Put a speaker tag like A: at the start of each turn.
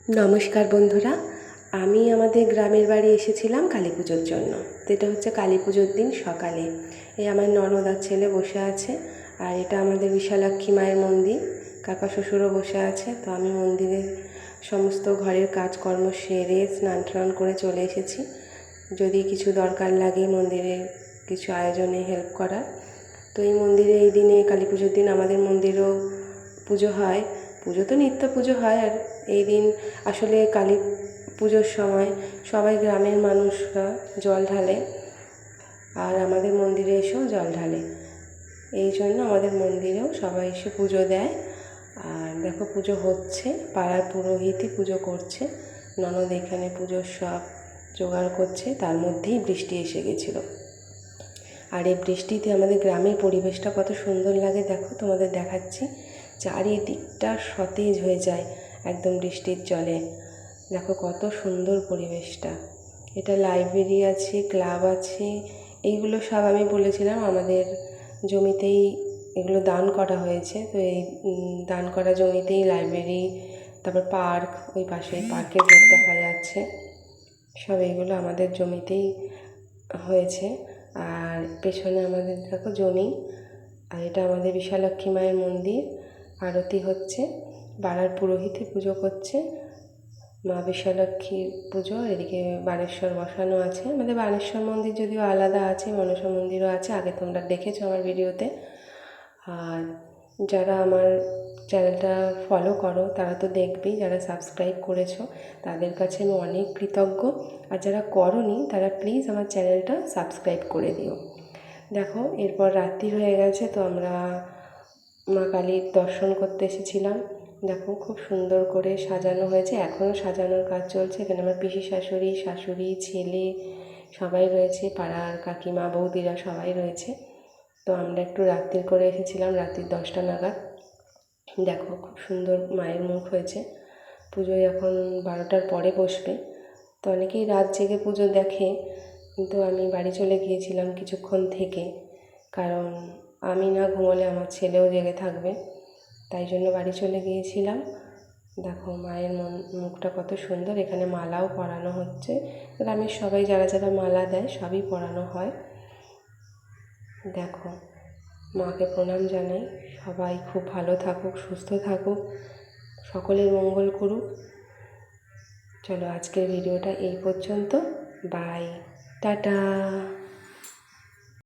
A: নমস্কার বন্ধুরা, আমি আমাদের গ্রামের বাড়ি এসেছিলাম কালী পুজোর জন্য। যেটা হচ্ছে কালী পুজোর দিন সকালে। এই আমার ননদ আর ছেলে বসে আছে, আর এটা আমাদের বিশালাক্ষী মায়ের মন্দির। কাকা শ্বশুরও বসে আছে। তো আমি মন্দিরের সমস্ত ঘরের কাজকর্ম সেরে স্নান টান করে চলে এসেছি, যদি কিছু দরকার লাগে মন্দিরে কিছু আয়োজনে হেল্প করার। তো এই মন্দিরে এই দিনে কালী পুজোর দিন আমাদের মন্দিরেও পুজো হয়। পুজো তো নিত্য পুজো হয়, আর এই দিন আসলে কালী পুজোর সময় সবাই গ্রামের মানুষরা জল ঢালে, আর আমাদের মন্দিরে এসেও জল ঢালে। এই জন্য আমাদের মন্দিরেও সবাই এসে পুজো দেয়। আর দেখো পুজো হচ্ছে, পাড়ার পুরোহিতই পুজো করছে। ননদ এখানে পুজোর সব জোগাড় করছে, তার মধ্যেই বৃষ্টি এসে গেছিলো। আর এই বৃষ্টিতে আমাদের গ্রামের পরিবেশটা কত সুন্দর লাগে দেখো, তোমাদের দেখাচ্ছি। চারিদিকটা সতেজ হয়ে যায় একদম বৃষ্টির জলে। দেখো কত সুন্দর পরিবেশটা। এটা লাইব্রেরি আছে, ক্লাব আছে, এইগুলো সব আমি বলেছিলাম আমাদের জমিতেই এগুলো দান করা হয়েছে। তো এই দান করা জমিতেই লাইব্রেরি, তারপর পার্ক, ওই পাশে পার্কের গেট দেখা যাচ্ছে, সব এইগুলো আমাদের জমিতেই হয়েছে। আর পেছনে আমাদের দেখো জমি, আর এটা আমাদের বিশালাক্ষী মায়ের মন্দির। আরতি হচ্ছে, পাড়ার পুরোহিতই পুজো করছে। মা বিশালাক্ষীর পুজো, এদিকে বানেশ্বর বসানো আছে। আমাদের বানেশ্বর মন্দির যদিও আলাদা আছে, মনসা মন্দিরও আছে, আগে তোমরা দেখেছো আমার ভিডিওতে। আর যারা আমার চ্যানেলটা ফলো করো তারা তো দেখবেই, যারা সাবস্ক্রাইব করেছো তাদের কাছে আমি অনেক কৃতজ্ঞ। আর যারা করোনি তারা প্লিজ আমার চ্যানেলটা সাবস্ক্রাইব করে দিও। দেখো এরপর রাত্রি হয়ে গেছে, তো আমরা মা কালীর দর্শন করতে এসেছিলাম। দেখো খুব সুন্দর করে সাজানো হয়েছে, এখনও সাজানোর কাজ চলছে। এখানে আমার পিসি শাশুড়ি, শাশুড়ি, ছেলে সবাই রয়েছে, পাড়ার কাকিমা বৌদিরা সবাই রয়েছে। তো আমরা একটু রাত্রির করে এসেছিলাম, রাত্রি 10টা নাগাদ। দেখো খুব সুন্দর মায়ের মুখ হয়েছে। পুজো এখন 12টার পরে বসবে। তো অনেকেই রাত জেগে পুজো দেখে, কিন্তু আমি বাড়ি চলে গিয়েছিলাম কিছুক্ষণ থেকে, কারণ আমি না ঘুমোলে আমার ছেলেও জেগে থাকবে, তাই জন্য বাড়ি চলে গিয়েছিলাম। দেখো মায়ের মুখটা কত সুন্দর। এখানে মালাও পরানো হচ্ছে, গ্রামের সবাই যারা যারা মালা দেয় সবই পরানো হয়। দেখো মাকে প্রণাম জানাই। সবাই খুব ভালো থাকুক, সুস্থ থাকুক, সকলের মঙ্গল করুক। চলো আজকের ভিডিওটা এই পর্যন্ত। Bye, tata.